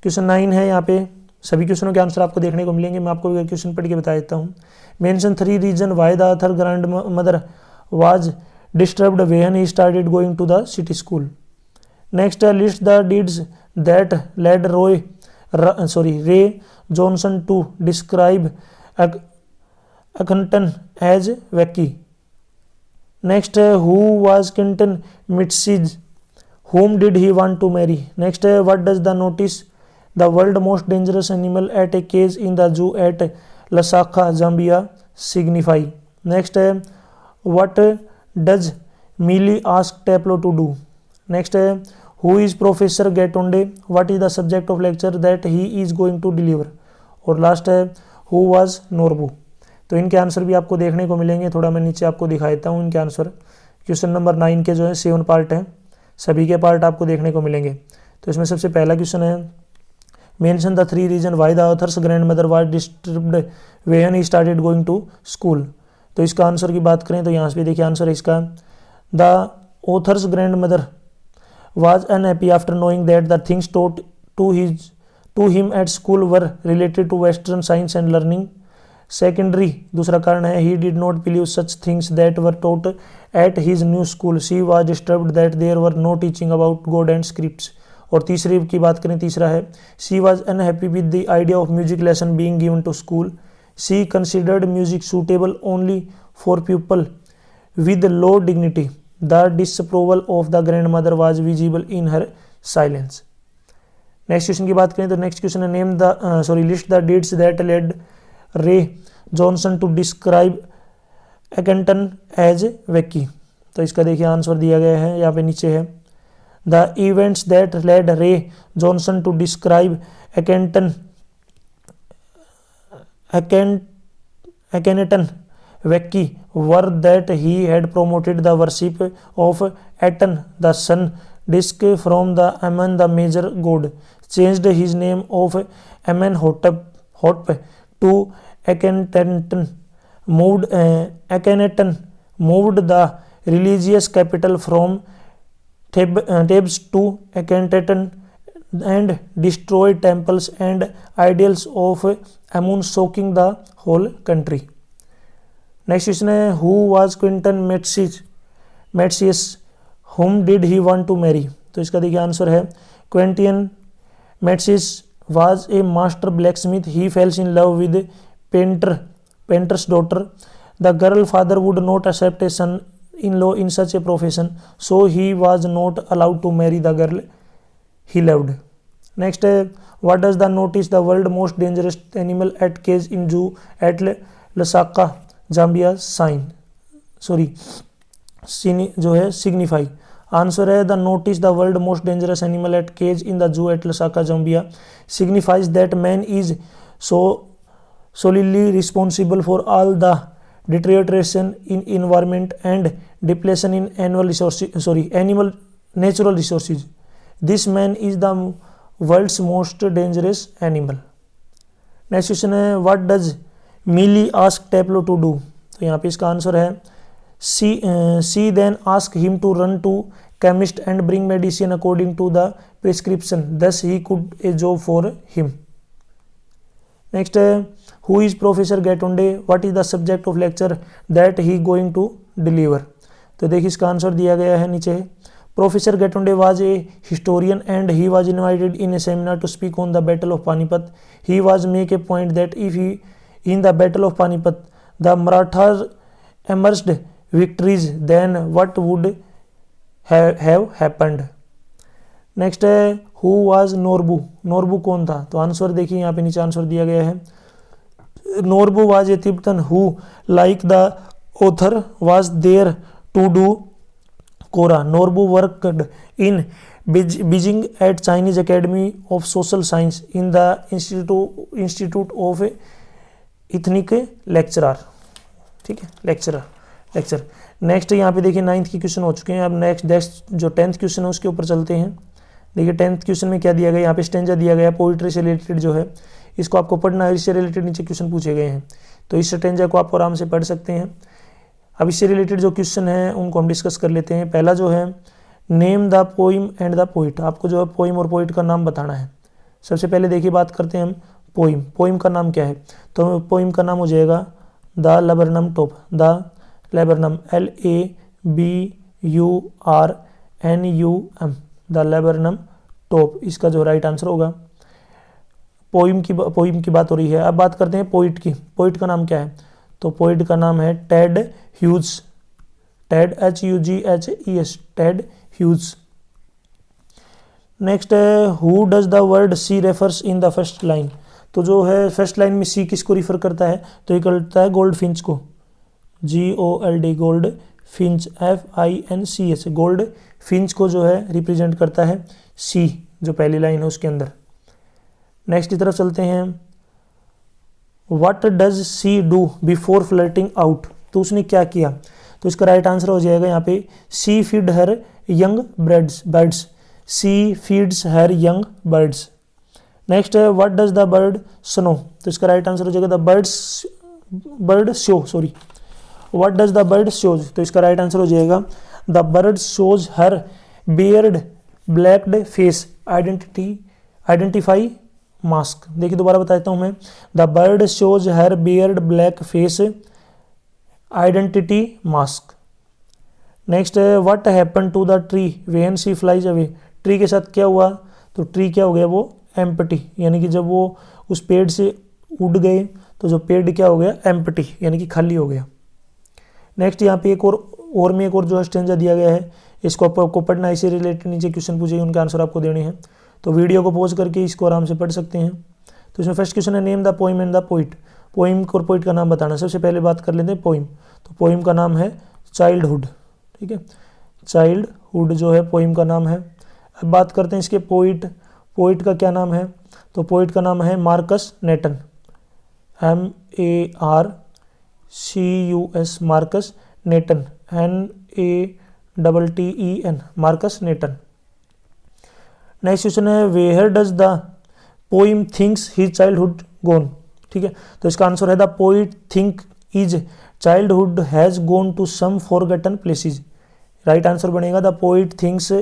क्वेश्चन 9 है, यहाँ पे सभी क्वेश्चनों के आंसर आपको देखने को मिलेंगे. मैं आपको क्वेश्चन पढ़ के बता देता हूँ. Mention 3 reason why the author grandmother was disturbed when he started going to the city school. Next list the deeds that led Ray Johnson to describe अकंटन as wacky. Next who was Quinton मिट्सीज, whom did he want to marry. Next, what does the notice the world most dangerous animal at a cage in the zoo at Lusaka, Zambia signify. Next, what does Millie ask Taplo to do. Next, who is Professor Gatonde, what is the subject of lecture that he is going to deliver. और last है who was Norbu. तो इनके answer भी आपको देखने को मिलेंगे. थोड़ा मैं नीचे आपको दिखा देता हूँ इनके आंसर. क्वेश्चन नंबर 9 के जो है 7 पार्ट हैं, सभी के पार्ट आपको देखने को मिलेंगे. तो इसमें सबसे पहला क्वेश्चन है mention the 3 reason why the author's grandmother was disturbed when he started going to school. तो इसका आंसर की बात करें तो यहाँ से देखिए आंसर है इसका the author's grandmother was unhappy after knowing that the things taught to him at school were related to western science and learning. Secondary दूसरा कारण है he did not believe such things that were taught at his new school. She was disturbed that there were no teaching about god and scripts. और तीसरी की बात करें, तीसरा है she was unhappy with the idea of music lesson being given to school. She considered music suitable only for people with low dignity. The disapproval of the grandmother was visible in her silence. Next question की बात करें तो next question है name the list the dates that led Ray Johnson to describe अकेंटन as wacky. तो इसका देखिए answer दिया गया है यहाँ पे नीचे है the events that led Ray Johnson to describe Akhenaten wacky were that he had promoted the worship of Aten the sun disc from the Amun the major god, changed his name of Amenhotep to Akhenaten, moved the religious capital from Thebes to Akhenaten and destroyed temples and idols of Amun, shocking the whole country. Next question है who was Quinton Metsius, whom did he want to marry. तो इसका देखिए answer है Quinton Metsius was a master blacksmith. He falls in love with painter's daughter. The girl father would not accept a son-in-law in such a profession, so he was not allowed to marry the girl he loved. Next, what does the notice the world most dangerous animal at cage in zoo at Lusaka, Zambia जो है signify. Answer है the notice the world most dangerous animal at cage in the zoo at Lusaka Zambia signifies that man is solely responsible for all the deterioration in environment and depletion in animal natural resources. This man is the world's most dangerous animal. Next question है what does Millie ask Taplow to do. तो यहाँ पे इसका answer है she then ask him to run to chemist and bring medicine according to the prescription, thus he could a job for him. Next, who is Professor Gatonde, what is the subject of lecture that he going to deliver. तो देखिए इसका answer दिया गया है नीचे. Professor Gatonde was a historian and he was invited in a seminar to speak on the Battle of Panipat. He was make a point that in the battle of Panipat the Marathas emerged victories, then what would have happened? Next है who was Norbu, Norbu कौन था? तो answer देखिए यहाँ पे नीचे answer दिया गया है, Norbu was a Tibetan who like the author was there to do kora. Norbu worked in Beijing at Chinese academy of social science in the institute of ethnic lecturer, ठीक है, लेक्चर। नेक्स्ट यहाँ पे देखिए 9th की क्वेश्चन हो चुके हैं। अब नेक्स्ट जो 10th क्वेश्चन है उसके ऊपर चलते हैं। देखिए 10th क्वेश्चन में क्या दिया गया, यहाँ पे स्टेंजा दिया गया, पोइट्री से रिलेटेड जो है इसको आपको पढ़ना है, इससे रिलेटेड नीचे क्वेश्चन पूछे गए हैं, तो इस स्टेंजा को आप आराम से पढ़ सकते हैं। अब इससे रिलेटेड जो क्वेश्चन है उनको हम डिस्कस कर लेते हैं। पहला जो है name the poem and the poet, आपको जो है पोइम और पोइट का नाम बताना है। सबसे पहले देखिए बात करते हैं हम पोइम का नाम क्या है, तो पोइम का नाम हो जाएगा the laburnum top, the laburnum LABURNUM, the laburnum top, इसका जो राइट आंसर होगा। पोइम की बात हो रही है। अब बात करते हैं पोइट की, पोइट का नाम क्या है, तो पोइट का नाम है Ted Hughes, Ted HUGHES, Ted Hughes. Next है who does the word she refers in the first line, तो जो है फर्स्ट लाइन में सी किसको रिफर करता है, तो ये करता है गोल्ड फिंच को, GOLD, gold Finch, FINCH, gold Finch को जो है रिप्रेजेंट करता है सी, जो पहली लाइन है उसके अंदर। नेक्स्ट की तरफ चलते हैं, what does she do before flirting out, तो उसने क्या किया, तो इसका राइट आंसर हो जाएगा यहाँ पे सी फीड हर यंग बर्ड्स, सी फीड्स हर यंग बर्ड्स। नेक्स्ट है what does the bird snow, तो इसका राइट आंसर हो जाएगा the bird show, sorry, what does the bird shows, तो इसका राइट आंसर हो जाएगा the bird shows her beard blacked face identify mask. देखिए दोबारा बता देता हूं मैं, the bird shows her beard black face identity mask. Next है what happen to the tree when she flies away, tree के साथ क्या हुआ, तो ट्री क्या हो गया, वो एम्प्टी, यानी कि जब वो उस पेड़ से उड़ गए तो जो पेड़ क्या हो गया, एम्प्टी, यानी कि खाली हो गया। नेक्स्ट यहाँ पे एक और जो स्टेंजा दिया गया है, इसको आपको पढ़ना है, इससे रिलेटेड नीचे क्वेश्चन पूछे, उनके आंसर आपको देने हैं, तो वीडियो को पॉज करके इसको आराम से पढ़ सकते हैं। तो इसमें फर्स्ट क्वेश्चन है name the poem and the poet, poem और पोइट का नाम बताना। सबसे पहले बात कर लेते हैं पोइम, तो पोइम का नाम है चाइल्डहुड, ठीक है, चाइल्डहुड जो है पोइम का नाम है। अब बात करते हैं इसके पोइट का क्या नाम है, तो पोइट का नाम है Markus Natten, MARCUS, Markus Natten, NATTEN, Markus Natten. Next question है where does the poem thinks his childhood gone, ठीक है, तो इसका आंसर है the poet think is childhood has gone to some forgotten places, right answer बनेगा the poet thinks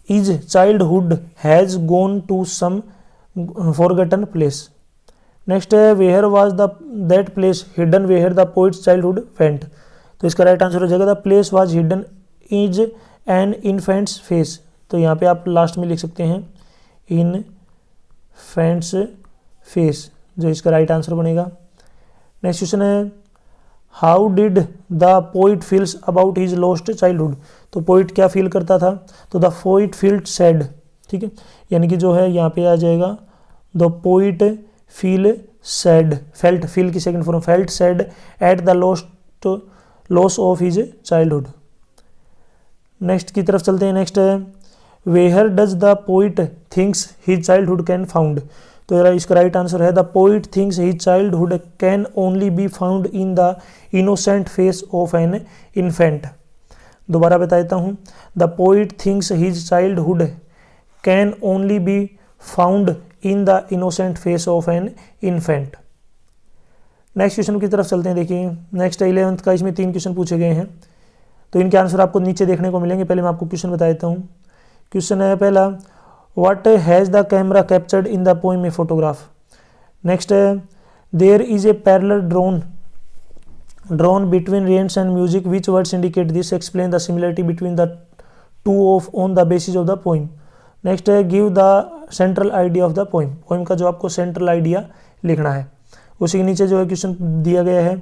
is childhood has gone to some forgotten place. Next है where was that place hidden where the poet's childhood went, तो इसका right answer हो जाएगा the place was hidden is an infants face, तो यहाँ पे आप last में लिख सकते हैं इन्फेंट्स फेस, जो इसका राइट आंसर बनेगा। नेक्स्ट क्वेश्चन है how did the poet feels about his lost childhood, तो पोइट क्या फील करता था, तो द पोइट फील्ड सैड, ठीक है, यानी कि जो है यहाँ पे आ जाएगा the poet feel sad, felt, feel की second form felt sad at the loss of his childhood. Next की तरफ चलते हैं। नेक्स्ट है where does the poet thinks his childhood can found, तो इसका राइट आंसर है the poet thinks his childhood can only be found in the innocent face of an infant. दोबारा बता देता हूँ, the poet thinks his childhood can only be found in the innocent face of an infant. Next question की तरफ चलते हैं। देखिए next 11th का, इसमें 3 क्वेश्चन पूछे गए हैं, तो इनके आंसर आपको नीचे देखने को मिलेंगे। पहले मैं आपको क्वेश्चन बता देता हूँ। क्वेश्चन है पहला what has the camera captured in the poem a photograph. Next है there is a parallel drawn between rains and music which words indicate this, explain the similarity between the two of on the basis of the poem. Next है give the central idea of the poem, poem का जो आपको central idea लिखना है। उसी के नीचे जो है क्वेश्चन दिया गया है,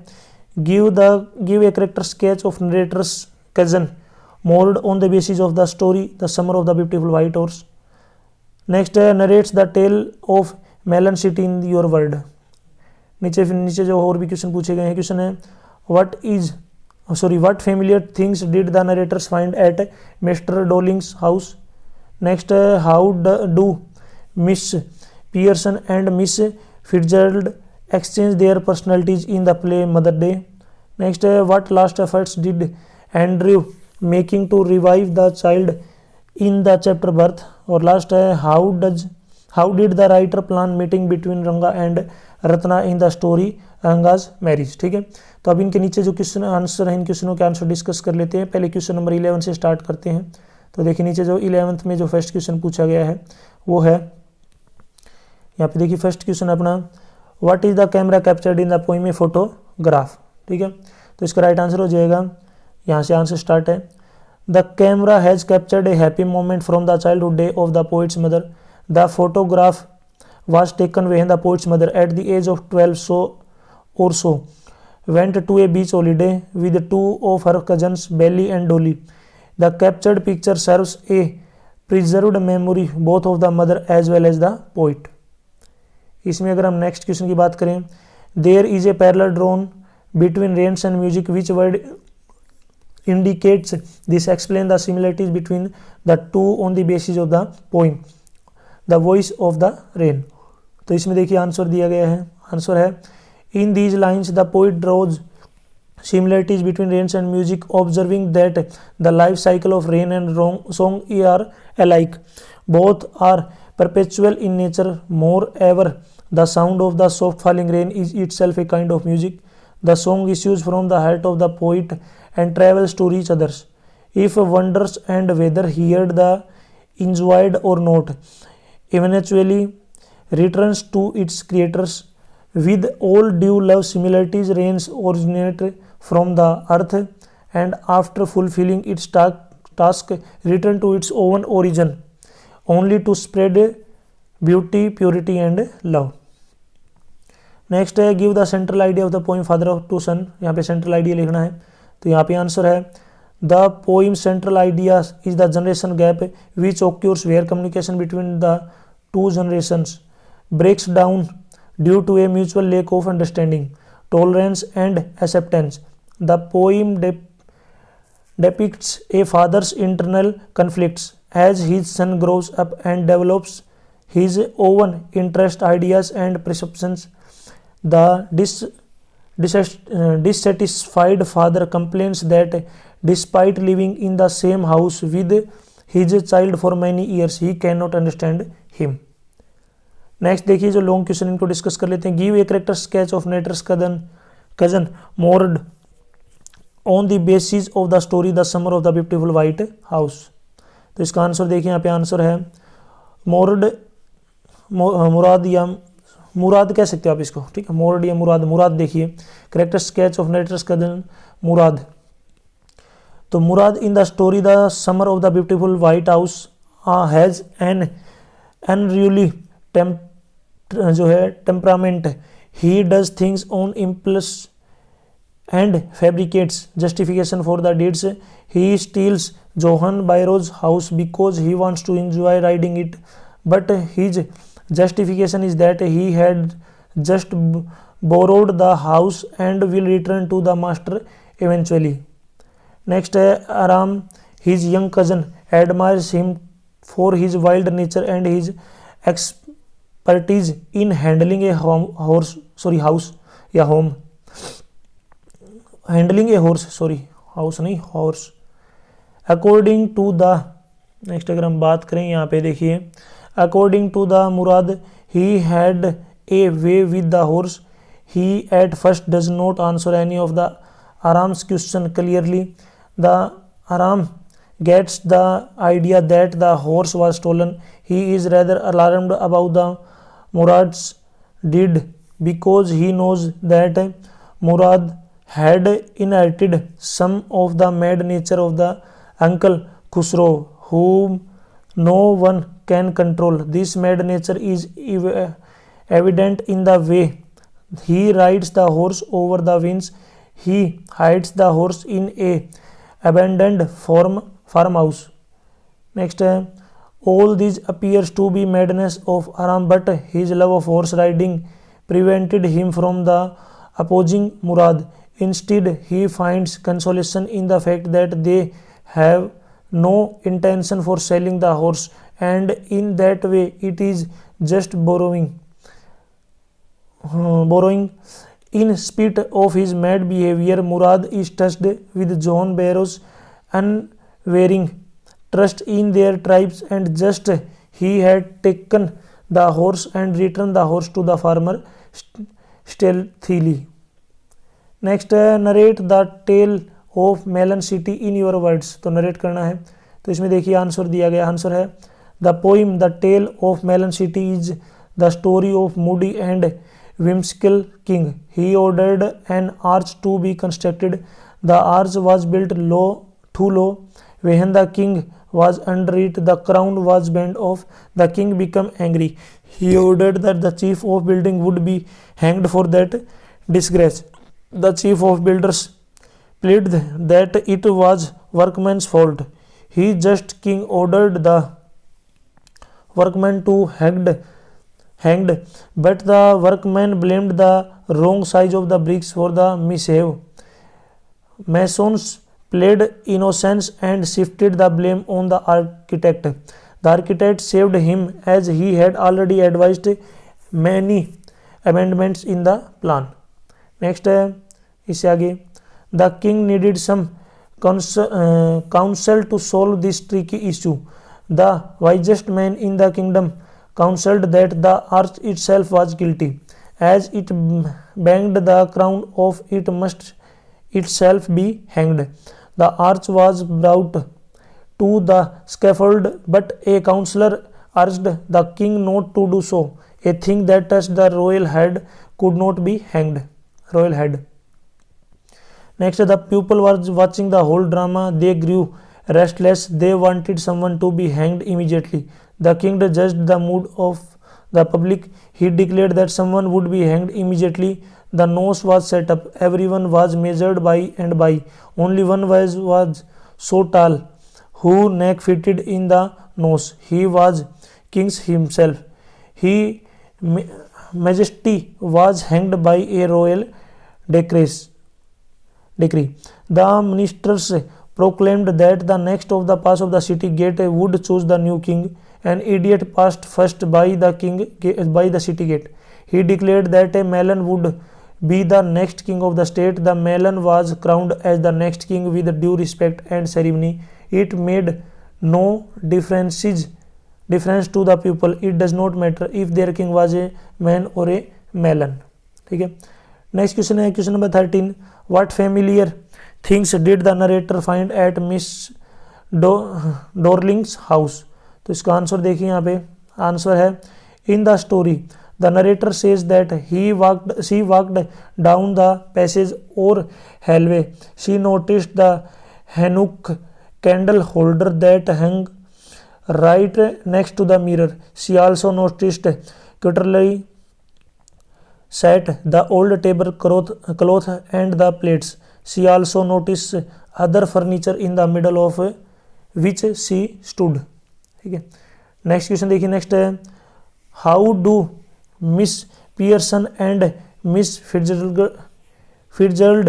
give a character sketch of narrator's cousin Mourad on the basis of the story the summer of the beautiful white horse. Next है narrates the tale of melon city in your word. नीचे जो और भी question पूछे गए हैं, question है what familiar things did the narrators find at Mr. Dowling's house? Next, how do Miss Pearson and Miss Fitzgerald exchange their personalities in the play Mother Day? Next, what last efforts did Andrew making to revive the child in the chapter birth? और last है how did the writer plan meeting between Ranga and Ratna in the story Ranga's marriage. ठीक है, तो अब इनके नीचे जो question answer है, इन क्वेश्चनों के आंसर डिस्कस कर लेते हैं। पहले क्वेश्चन नंबर 11 से स्टार्ट करते हैं। तो देखिए नीचे जो 11th में जो फर्स्ट क्वेश्चन पूछा गया है वो है, यहाँ पे देखिए फर्स्ट क्वेश्चन अपना, what is the camera captured in the poem a photograph. ठीक है, तो इसका राइट आंसर हो जाएगा, यहाँ से आंसर स्टार्ट है, the camera has captured A happy moment from the childhood day of the poets mother. The photograph was taken when the poet's mother at the age of 12 or so went to a beach holiday with two of her cousins Belly and Dolly. The captured picture serves a preserved memory both of the mother as well as the poet. इसमें अगर हम next question की बात करें, there is a parallel drawn between rains and music which word indicates this? Explain the similarities between the two on the basis of the poem The Voice of the Rain. तो इसमें देखिए answer दिया गया है, answer है, in these lines the poet draws similarities between rains and music, observing that the life cycle of rain and song are alike. Both are perpetual in nature. Moreover, the sound of the soft falling rain is itself a kind of music. The song issues from the heart of the poet and travels to reach others. If wonders and whether heard the enjoyed or not, eventually returns to its creators. With all due love, similarities, rains originate from the earth and after fulfilling its task return to its own origin, only to spread beauty, purity and love. Next है, give the central idea of the poem Father to टू सन। यहाँ पे central idea लिखना है, तो यहाँ पे आंसर है, the poem central idea is the generation gap which occurs where communication between the two generations breaks down due to a mutual lack of understanding, tolerance and acceptance. The poem depicts a father's internal conflicts as his son grows up and develops his own interests, ideas and perceptions. The dissatisfied father complains that despite living in the same house with his child for many years, he cannot understand him. Next देखिए जो long question, इनको discuss कर लेते हैं। Give a character sketch of narrator's cousin Mourad on the basis of the story the summer of the beautiful white house. तो इसका answer देखिए, यहाँ पे आंसर है मुराद या मुराद कह सकते हो आप इसको, ठीक है, मोर्ड या मुराद देखिए, character sketch of narrator's cousin Mourad. तो Mourad in the story the summer of the beautiful white house has an unruly जो है temperament, he does things on impulse and fabricates justification for the deeds, he steals John Byro's house because he wants to enjoy riding it, but his justification is that he had just borrowed the house and will return to the master eventually. Next है Aram, his young cousin admires him for his wild nature and his expertise in handling a house या home, handling a horse, house नहीं horse. According to the next अगर हम बात करें यहाँ पे देखिए, according to the Murad, he had a way with the horse. He at first does not answer any of the Aram's question clearly. The Aram gets the idea that the horse was stolen. He is rather alarmed about the Murad's deed because he knows that Murad had inherited some of the mad nature of the uncle Khusro, whom no one can control. This mad nature is evident in the way he rides the horse over the winds. He hides the horse in a abandoned farmhouse. Next, all this appears to be madness of Aram, but his love of horse riding prevented him from the opposing Murad. Instead, he finds consolation in the fact that they have no intention for selling the horse, and in that way it is just borrowing. In spite of his mad behavior, Murad is touched with John Barrow's unwavering trust in their tribes, and just he had taken the horse and returned the horse to the farmer stealthily. Next narrate the tale of melon city in your words, तो narrate करना है। तो इसमें देखिए answer दिया गया, answer है the poem the tale of melon city is the story of moody and whimsical king. He ordered an arch to be constructed. The arch was built too low. When the king was under it, the crown was bent off. The king became angry. He ordered that the chief of building would be hanged for that disgrace. The chief of builders pleaded that it was workman's fault. He just king ordered the workman to hanged, but the workman blamed the wrong size of the bricks for the mishap. Masons played innocence and shifted the blame on the architect. The architect saved him as he had already advised many amendments in the plan. Next है इससे आगे, the king needed some counsel to solve this tricky issue. The wisest man in the kingdom counseled that the arch itself was guilty. As it banged, the crown of it must itself be hanged. The arch was brought to the scaffold, but a counselor urged the king not to do so. A thing that touched the royal head could not be hanged. Royal head. Next, the people were watching the whole drama. They grew restless. They wanted someone to be hanged immediately. The king judged the mood of the public. He declared that someone would be hanged immediately. The noose was set up. Everyone was measured by and by. Only one was so tall, whose neck fitted in the noose. He was king himself. His Majesty was hanged by a royal decree. The ministers proclaimed that the next of the pass of the city gate would choose the new king. An idiot passed first by the city gate. He declared that a Melon would be the next king of the state. The Melon was crowned as the next king with due respect and ceremony. It made no difference to the people. It does not matter if their king was a man or a melon. ठीक है, next question है question number 13. What familiar things did the narrator find at Miss Dorling's house. तो इसका answer देखिए यहाँ पे, answer है in the story the narrator says that she walked down the passage और hallway. She noticed the Hanukkah candle holder that hang right next to the mirror. She also noticed cutlery set, the old tablecloth and the plates. She also noticed other furniture in the middle of which she stood. ठीक है, next question देखिए. Next है how do Miss Pearson and Miss Fitzgerald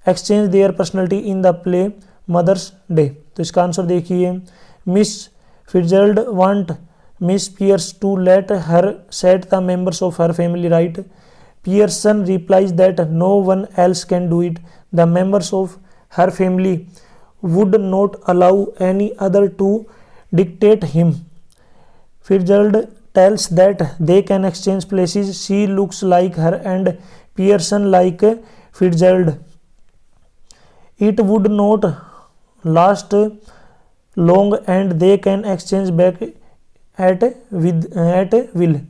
exchange their personality in the play Mother's Day. तो इसका answer देखिए, Miss Fitzgerald want Miss Pierce to let her set the members of her family right. Pearson replies that no one else can do it. The members of her family would not allow any other to dictate him. Fitzgerald tells that they can exchange places. She looks like her and Pearson like Fitzgerald. It would not last long and they can exchange back at will.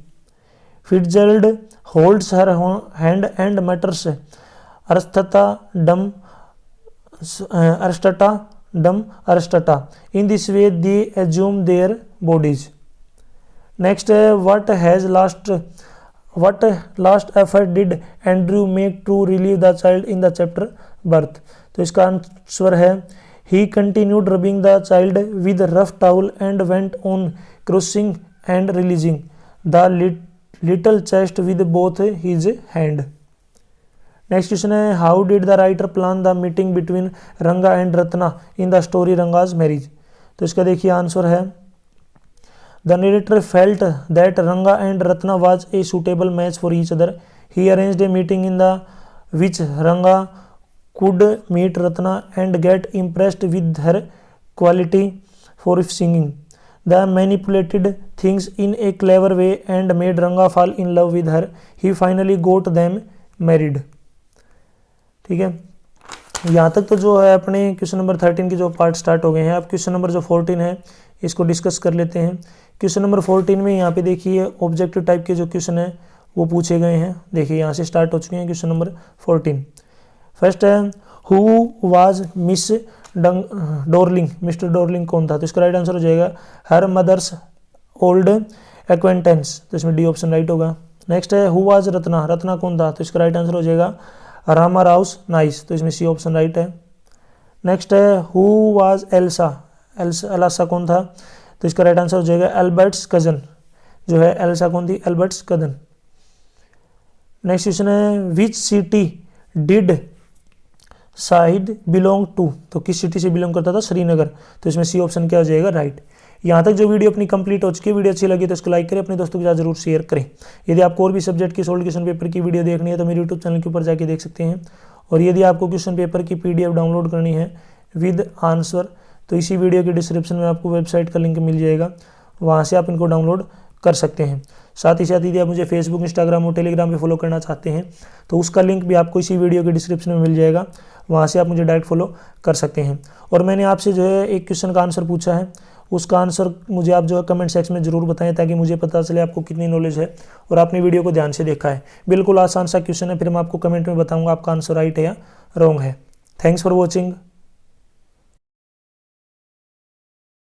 Fitzgerald holds her hand and mutters Arstata dum Arstata. In this way they assume their bodies. Next, what what last effort did Andrew make to relieve the child in the chapter birth? तो इसका answer है he continued rubbing the child with rough towel and went on crossing and releasing the little chest with both his hand. Next question है how did the writer plan the meeting between Ranga and Ratna in the story Ranga's marriage? तो इसका देखिए answer है the narrator felt that Ranga and Ratna was a suitable match for each other. He arranged a meeting in the which Ranga could meet Ratna and get impressed with her quality for singing. The manipulated things in a clever way and made Ranga fall in love with her. He finally got them married. ठीक है, यहाँ तक तो जो है अपने question number 13 के जो पार्ट स्टार्ट हो गए हैं. अब क्वेश्चन नंबर जो 14 है इसको डिस्कस कर लेते हैं. क्वेश्चन नंबर 14 में यहाँ पे देखिए ऑब्जेक्टिव टाइप के जो क्वेश्चन है वो पूछे गए हैं. देखिए यहाँ से स्टार्ट हो चुके हैं क्वेश्चन नंबर 14. फर्स्ट है who was miss Darling. Mister Darling कौन था? तो इसका राइट आंसर हो जाएगा हर मदर्स ओल्ड एक्वेंटेंस. तो इसमें डी ऑप्शन राइट होगा. नेक्स्ट है हु वाज रत्ना. रत्ना कौन था? तो इसका राइट आंसर हो जाएगा रामा राउस नाइस. तो इसमें सी ऑप्शन राइट है. नेक्स्ट है हु वाज एल्सा. एल्सा कौन था? तो इसका राइट आंसर हो जाएगा एल्बर्ट्स कजन. जो है एल्सा कौन थी? Albert's cousin. नेक्स्ट क्वेश्चन है which city did Shahid belong to. तो किस सिटी से बिलोंग करता था? श्रीनगर. तो इसमें सी ऑप्शन क्या हो जाएगा? राइट. यहाँ तक जो वीडियो अपनी कंप्लीट हो चुकी है. वीडियो अच्छी लगी तो इसको लाइक करें, अपने दोस्तों के साथ जरूर शेयर करें. यदि आपको और भी सब्जेक्ट की सोल्ड क्वेश्चन पेपर की वीडियो देखनी है तो मेरे यूट्यूब चैनल के ऊपर जाके देख सकते हैं. और यदि आपको क्वेश्चन पेपर की PDF डाउनलोड करनी है विद आंसर तो इसी वीडियो के डिस्क्रिप्शन में आपको वेबसाइट का लिंक मिल जाएगा, वहाँ से आप इनको डाउनलोड कर सकते हैं. साथ ही साथ यदि आप मुझे फेसबुक, इंस्टाग्राम और टेलीग्राम पे फॉलो करना चाहते हैं तो उसका लिंक भी आपको इसी वीडियो के डिस्क्रिप्शन में मिल जाएगा, वहाँ से आप मुझे डायरेक्ट फॉलो कर सकते हैं. और मैंने आपसे जो है एक क्वेश्चन का आंसर पूछा है, उसका आंसर मुझे आप जो है कमेंट सेक्शन में ज़रूर बताएं ताकि मुझे पता चले आपको कितनी नॉलेज है और आपने वीडियो को ध्यान से देखा है. बिल्कुल आसान सा क्वेश्चन है, फिर मैं आपको कमेंट में बताऊँगा आपका आंसर राइट है या रॉन्ग है. Thanks for watching.